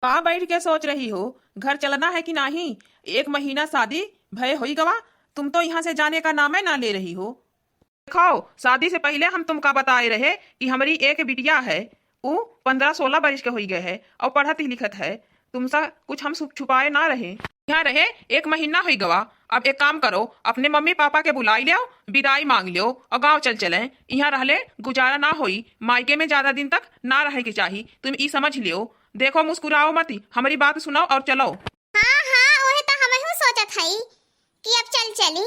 कहाँ बैठ के सोच रही हो? घर चलना है कि नहीं? 1 महीना शादी भय होई गवा। तुम तो यहाँ से जाने का नाम है ना ले रही हो। देखो, शादी से पहले हम तुमका बताए रहे कि हमारी एक बिटिया है। वो 15-16 बरस के हो गए है और पढ़त ही लिखत है। तुमसे कुछ हम छुपाए ना रहे। यहाँ रहे 1 महीना हो गवा। अब एक काम करो, अपने मम्मी पापा के बुलाई लियो, विदाई मांग लियो और गांव चल चले। यहाँ रहले गुजारा ना होई। मायके में ज्यादा दिन तक ना रहे के चाहिए। तुम ई समझ लियो। देखो, मुस्कुराओ मती, हमारी बात सुनाओ और चलो। हाँ हाँ, ओहे तो हमहू सोचत हई कि अब चल चली।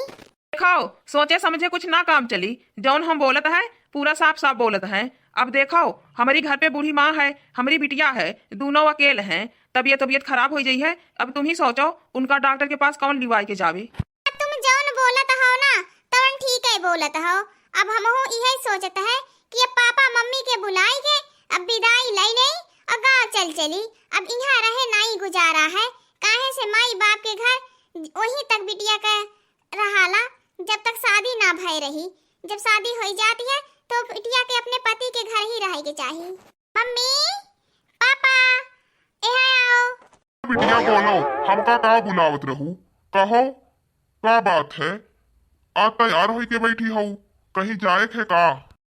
देखो, सोचे समझे कुछ ना काम चली। जौन हम बोलत है पूरा साफ साफ बोलत है। अब देखो, हमारी घर पे बूढ़ी माँ है, हमारी बिटिया है, दोनों अकेले हैं। तबीयत खराब हो गई है। अब तुम ही सोचो, उनका डॉक्टर के पास कौन लिवाई के जावे। अब तुम जौन बोलत हो ना तवन ठीक है बोलत हो। अब हमहू यही सोचत है कि अब पापा मम्मी के बुलाई के अब विदाई लई नहीं और गांव चल चली। अब यहाँ रहे नहीं गुजारा है। काहे से माई बाप के घर वहीं तक बिटिया का रहाला जब तक शादी ना भय रही। जब शादी हो जाती है तो बिटिया के अपने पति के घर ही रहे के चाहिए। मम्मी पापा यहाँ आओ। बिटिया बोलो, हमका का बुलावत रहू? कहो, का बात है? आज तैयार होई के बैठी हो, कहीं जाए थे का?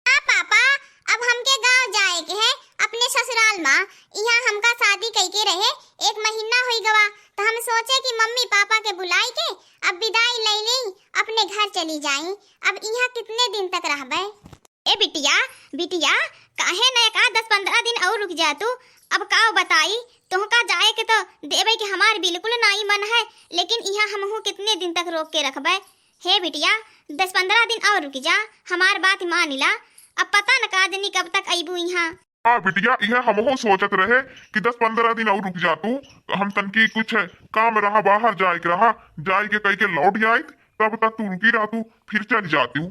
हाँ पापा, अब हमके गांव जाए के है अपने ससुराल माँ। यहाँ हमका शादी कई के रहे 1 महीना हुई गवा। तो हम सोचे कि मम्मी पापा के बुलाई के अब विदाई ले लें, अपने घर चली जाएं। अब यहाँ कितने दिन तक रहबे? ए बिटिया बिटिया, काहे न का 10-15 दिन और रुक जा तू। अब का बताई तुहका जाए के तो देवे के हमार बिल्कुल नहीं मन है, लेकिन यहाँ हमहू कितने दिन तक रोक के रखबे। हे बिटिया, 10-15 दिन और रुक जा, हमार बात मान ला। अब पता न का जनी कब तक अबू यहाँ। हाँ बिटिया, यह हमहो सोचत रहे कि 10-15 दिन और रुक जा तू। हम तनकी कुछ काम रहा, बाहर जाए के रहा, जाए के कहीं के लौट जाए, तब तक तू रुकी रहा, तू फिर चल जाती।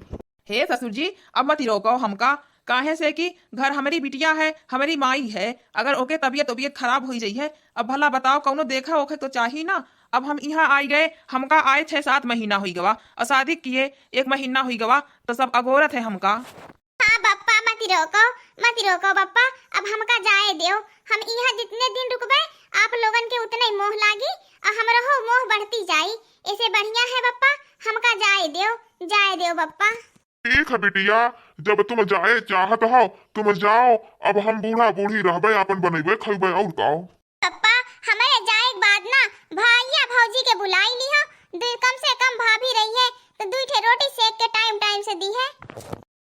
हे ससुर जी, अब मत रोको हमका। काहे से कि घर हमारी बिटिया है, हमारी माई है। अगर ओके तबीयत खराब हो गई है, अब भला बताओ कौनो देखा ओके तो चाहिए ना। अब हम यहाँ आई गए, हमका आए 6-7 महीना हुई गवा और शादी किए 1 महीना हुई गवा, तो सब अगोरत है हमका। हाँ बप्पा, मत रोको बप्पा। अब हमका जाए दो। हम यहाँ जितने दिन रुकबे आप लोगन के उतने ही मोह लागी और हमरो मोह बढ़ती जाई। ऐसे बढ़िया है बप्पा, हमका जाए दो बप्पा। ठीक है बिटिया, जब तुम जाए चाहत हो तुम जाओ। अब हम बूढ़ा बूढ़ी रहबे, अपन बनेबे खइबे और काओ। पप्पा, हमारे जाए के बाद ना भैया भौजी के बुलाई ली हो। कम से कम भाभी रही है तो 2 रोटी सेक के टाइम से दी है।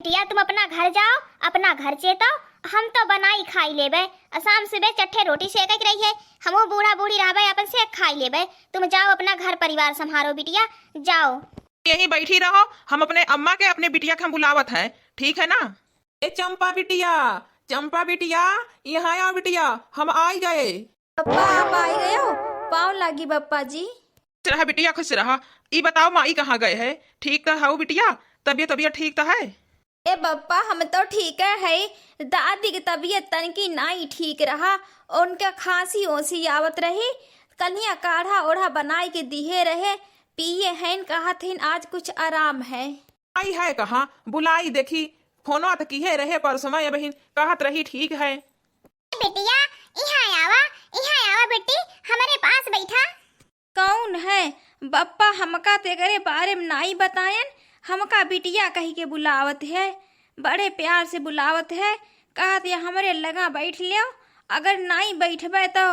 बिटिया तुम अपना घर जाओ, अपना घर चेतो, हम तो बनाई खाई लेबे। शाम सुबह 4 रोटी सेक के रही है, हमो बूढ़ा बूढ़ी रहबे, अपन सेक खाई लेबे। तुम जाओ अपना घर परिवार संभालो बिटिया, जाओ। यहीं बैठी रहो, हम अपने अम्मा के अपने बिटिया के हम बुलावत हैं, ठीक है ना? ए चंपा बिटिया, यहाँ आओ बिटिया, हम आई गए। पप्पा आप आई गए हो? पाँव लागी पप्पा जी। खुश रहा बिटिया, खुश रहा। ई बताओ माई कहाँ गए है? ठीक तो है बिटिया? तबीयत ठीक तो है? ए पप्पा, हम तो ठीक है। दादी की तबीयत तनकी नहीं ठीक रहा, उनका खांसी ओसी आवत रही। कन्या काढ़ा ओढ़ा बनाई के दिए रहे, पिए हैं, कहा थे आज कुछ आराम है। आई है कहाँ? बुलाई देखी, फोनो तो की है रहे पर समय बहन कहत रही ठीक है। बिटिया यहाँ आवा बेटी, हमारे पास बैठा। कौन है बप्पा? हमका तेरे बारे में नहीं बतायन। हमका बिटिया कही के बुलावत है, बड़े प्यार से बुलावत है। कहत ये हमारे लगा बैठ लियो, अगर नहीं बैठबे तो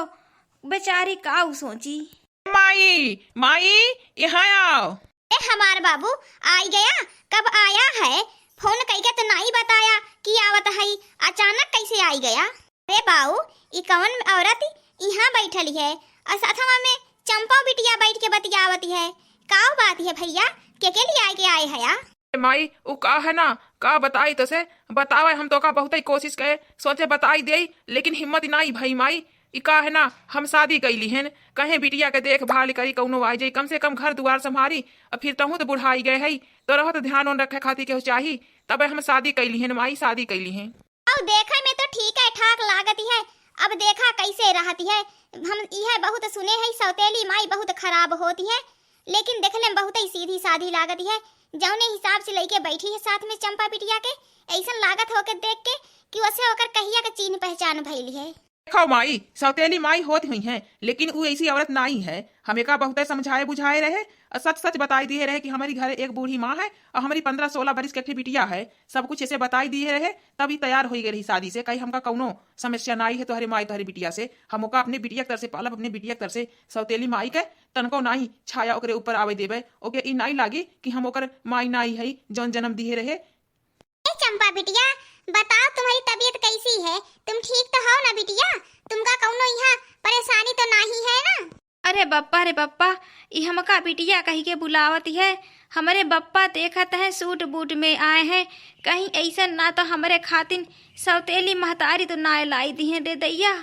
बेचारी काऊ सोची। माई यहाँ आओ। ए हमार बाबू आई गया? कब आया है? फोन करके तो नहीं बताया कि आवत है, अचानक कैसे आई गया? अरे बाऊ, ई कौन औरत यहाँ बैठली है और साथवा में चंपा बिटिया बैठ के बतियावती है? का बात है भैया, के लिए आए है या? माई उ का है ना, का बताई तो से बतावे। हम तो का बहुत ही कोशिश करे, सोचे बताई दे, लेकिन हिम्मत नहीं भाई। माई ई का है ना, हम शादी कैली हैं, कहीं बिटिया के देखभाल करी, कौनो आई जाई, कम से कम घर दुआर संभारी। और फिर तहू तो बुढ़ाई गए है, तो रहो तो ध्यान उन रखे खातिर के चाहिए, तब हम शादी कैली हैं माई, शादी कैली हैं। अब देखा में तो ठीक है ठाक लागती है, अब देखा कैसे रहती है। हम यह बहुत सुने है सौतेली माई बहुत खराब होती है, लेकिन देखने में बहुत ही सीधी साधी लागती है। जौने हिसाब से लेके बैठी है साथ में चंपा बिटिया के, ऐसा लागत होकर देख के कि वैसे होकर कहिया के चीन पहचान भइली है। देखो माई, सौतेली माई होत हुई हैं, लेकिन वो ऐसी औरत नहीं है। हमें का बहुत समझाए बुझाए रहे और सच सच बताई दिए रहे कि हमारी घर एक बूढ़ी माँ है और हमारी 15-16 बरिस की एक बिटिया है। सब कुछ ऐसे बताई दिए रहे, तभी तैयार हो गई रही शादी से। कहीं हमका कौनो समस्या नहीं है तुम्हारी माई तुम्हारी बिटिया से। हमका अपने बिटिया की तरफ से पालब, अपने बिटिया की तरफ से सौतेली माई के तनको नहीं छाया ओकरे ऊपर आवे देवे। ओके ई नहीं लागी कि हम ओकर माई नहीं है जौन जन्म दिए रहे। ए चंपा बिटिया, बताओ तुम्हारी तबीयत कैसी है? तुम ठीक तो हो ना बिटिया? तुमका कौनो यहाँ परेशानी तो नहीं है ना? अरे बप्पा, ये हमका बिटिया कही के बुलावत है। हमारे बप्पा देखत है सूट बूट में आए हैं, कहीं ऐसा ना तो हमारे खातिन सौतेली महतारी तो ना लाई दी है दे दैया।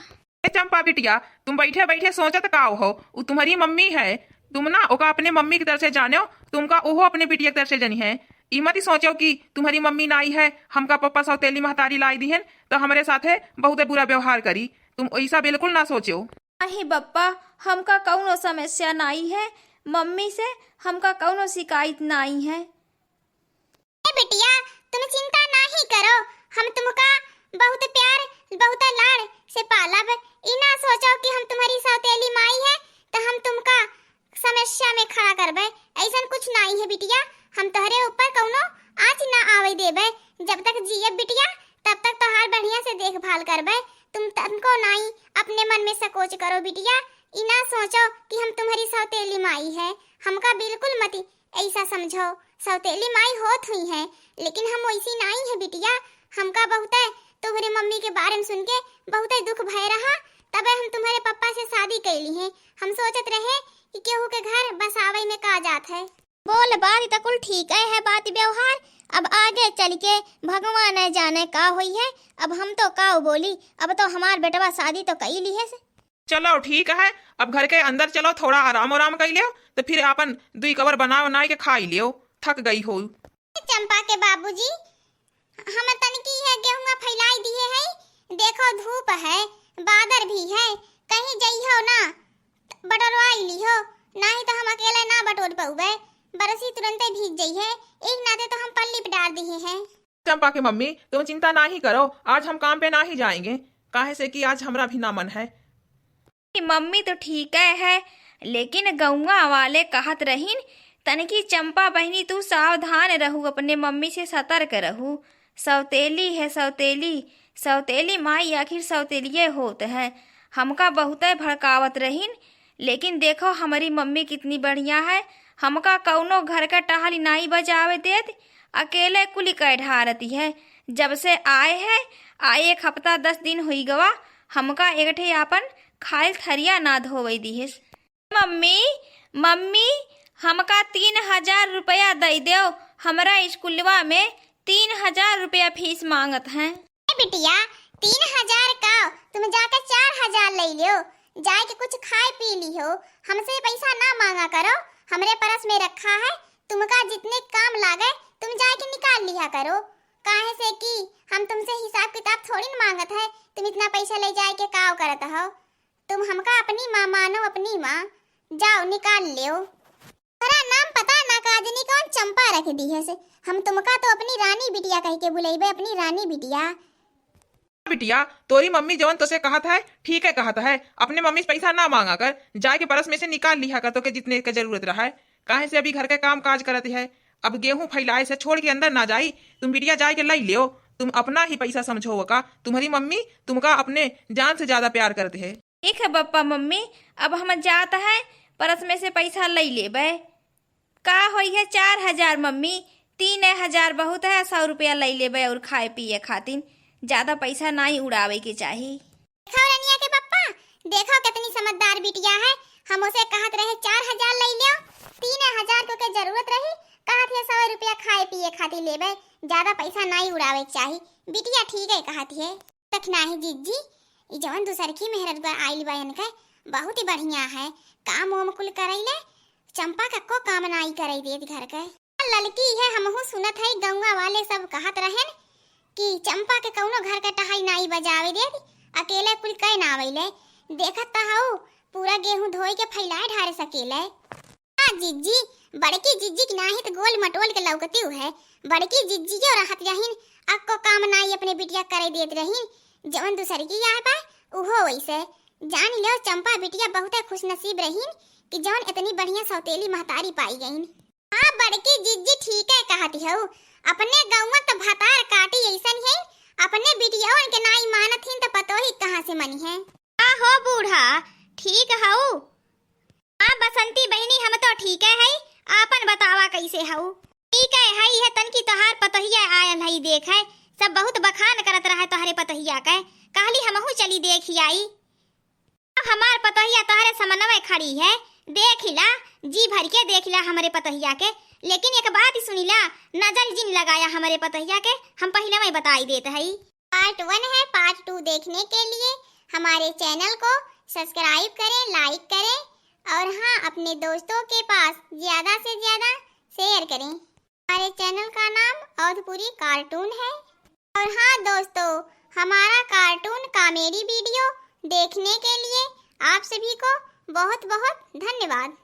चंपा बिटिया, तुम बैठे बैठे सोचत का हो? वो तुम्हारी मम्मी है। तुम ना ओका अपने मम्मी की तरफ से जानो, तुमका ओहो अपने बिटिया की तरफ से जनी है। ई मत ही सोचो कि तुम्हारी मम्मी नाई है, हमका पप्पा सौतेली महतारी लाई दी है तो हमारे साथ है बहुत बुरा व्यवहार करी। तुम ऐसा बिल्कुल ना सोचो। नहीं बप्पा, हमका कौनो समस्या नहीं है, मम्मी से हमका कौनो शिकायत नहीं है। ए बिटिया, तुम चिंता नहीं करो, हम तुमका बहुत प्यार बहुत लाड़ से पालब। ई ना सोचो कि हम तुम्हारी सौतेली माई है तो हम तुमका समस्या में खड़ा करबे। ऐसा कुछ नहीं है बिटिया, हम तोहरे ऊपर कौनो आँच ना आवे देबे। जब तक जिये बिटिया तब तक तोहार बढ़िया से देखभाल करबे। तुम तनको नहीं अपने मन में संकोच करो बिटिया। ई ना सोचो कि हम तुम्हारी सौतेली माई है, हमका बिल्कुल मत ऐसा समझो। सौतेली माई होत हुई है, लेकिन हम वैसी नहीं है बिटिया। हमका बहुत तुम्हारे मम्मी के बारे में सुन के बहुत दुख भय रहा, तब हम तुम्हारे पप्पा से शादी कैली है। हम सोचत रहे कि केहू के घर बसावे में का जात है। बोल बात तो कुल ठीक है बात व्यवहार। अब आगे चल के भगवान न जाने का हुई है। अब हम तो का बोली, अब तो हमार बेटवा शादी तो कई ली है से। चलो ठीक है, अब घर के अंदर चलो, थोड़ा आराम आराम कर लियो, तो फिर अपन 2 कवर बना बनाए के खाई लियो। थक गई हो। चंपा के बाबूजी, हम तनकी है गेहूं फैलाई दिए है। देखो धूप है, बादर भी है, कहीं जइहो ना बटोरवाई लिहो, नहीं तो हम अकेले ना बटोर पाऊबे। बरसी तुरंते भीग जई है, एक नाते तो हम पल्ली पे डाल दिए हैं। चंपा की मम्मी, तुम चिंता नहीं करो, आज हम काम पे ना ही जाएंगे, काहे से कि आज हमरा भी ना मन है। मम्मी तो ठीक है, लेकिन गौवा वाले कहत रहीन तनकी चंपा बहनी तू सावधान रहू, अपने मम्मी से सतर्क रहू। सौतेली है सौतेली, सौतेली माई आखिर सौतेलिये होत है। हमका बहुत भड़कावत रहीन, लेकिन देखो हमारी मम्मी कितनी बढ़िया है। हमका कौनो घर का टहल नहीं बजावे देत, अकेले कुली कह ढारती है। जब से आए है, आए 1 हफ्ता 10 दिन हुई गवा, हमका एक ठे आपन खाल थरिया ना धोवे दी है। मम्मी हमका 3000 रुपया दे दो, हमरा स्कूलवा में 3000 रुपया फीस मांगत हैं। बिटिया 3000 का तुम जाकर 4000 ले लियो, जाए के कुछ खाए पी लियो। हमसे पैसा ना मांगा करो, हमरे परस में रखा है। तुमका जितने काम लागे तुम जाके निकाल लिया करो, काहे से कि हम तुमसे हिसाब किताब थोड़ी न मांगत है। तुम इतना पैसा ले जाए के काव करत हो? तुम हमका अपनी माँ मानो, अपनी माँ। जाओ निकाल लियो। तेरा नाम पता ना काजनी कौन चंपा रख दी है से। हम तुमका तो अपनी रानी बिटिया कह के बुलाइबे, अपनी रानी बिटिया। बिटिया तोरी मम्मी जवन तो से कहत है ठीक है कहत है, अपने मम्मी से पैसा ना मांगा कर, जाके परस में से निकाल लिया कर तो के जितने का जरूरत रहा है। काहे से अभी घर के काम काज करत है, अब गेहूं फैलाए से छोड़ के अंदर ना जाई। तुम बिटिया जाए के लाई लियो, तुम अपना ही पैसा समझो का। तुम्हारी मम्मी तुमका अपने जान से ज्यादा प्यार करते है। ठीक है बप्पा मम्मी, अब हम जाता है परस में से पैसा ले लेबे। का होई है 4000 मम्मी, 3000 बहुत है, 100 रुपया ले लेबे और खाए पिए खातिर। ज्यादा पैसा नहीं उड़ावे के चाहिए। देखो रनिया के पप्पा, देखो कितनी समझदार बिटिया है। हम उसे कहत रहे 4000 ले लियो, 3000 को के जरूरत रही, कहत है 100 रुपया खाए पिए खातिर लेबे, ज्यादा पैसा नहीं उड़ावे के चाहिए। बिटिया ठीक है कहत है। तखना है जीजी, ई जवन दूसर की मेहरत पर आइल बयन के बहुत ही बढ़िया है। काम ओम कुल करैले, चंपा का को काम नहीं करई देत घर के। लड़की है, हमहु सुनत है गौवा वाले सब कहत रहन कि चंपा के कौनो घर के टहाई नहीं बजावे दे, अकेले कुल कह ना आवेले। देखत त हऊ पूरा गेहूं धोई के फैलाए ढारे सकेले। हां जिज्जी, बड़की जिज्जी की नाही त गोल मटोल के लौकती है। बड़की जिज्जी जो रहत रहीन, अक्को काम नहीं अपने बिटिया करे देत रहीन। जवन दूसर की आए बा उहो वैसे जान लो चंपा बिटिया बहुत खुश नसीब रहीन कि जौन इतनी बढ़िया सौतेली महतारी पाई गईन। हाँ बड़की जीजी ठीक है कहती हूँ, अपने गौवा तो भतार काटी ऐसन है, अपने बिटियाओं के नाई मानत हिन तो पतो ही कहाँ से मनी है। हो बूढ़ा ठीक हऊ। हाँ बसंती बहनी हम तो ठीक है, आपन बतावा कैसे हऊ। ठीक है है तन की तोहार पतोहिया आयल है, देख है सब बहुत बखान करत रहा तोहरे पतोहिया के, कहली हमहू चली देखी आई। अब हमार पतोहिया तोहरे समन्वय खड़ी है, देख ला जी भर के देख ला हमारे पतोहिया के। लेकिन एक बात ही सुनी ला, नजर जिन लगाया हमारे पतोहिया के, हम पहले में बताई देते है। पार्ट 1 है, पार्ट 2 देखने के लिए हमारे चैनल को सब्सक्राइब करें, लाइक करें और हाँ अपने दोस्तों के पास ज्यादा से ज्यादा शेयर करें। हमारे चैनल का नाम औधपुरी कार्टून है। और हाँ दोस्तों, हमारा कार्टून कॉमेडी वीडियो देखने के लिए आप सभी को बहुत बहुत धन्यवाद।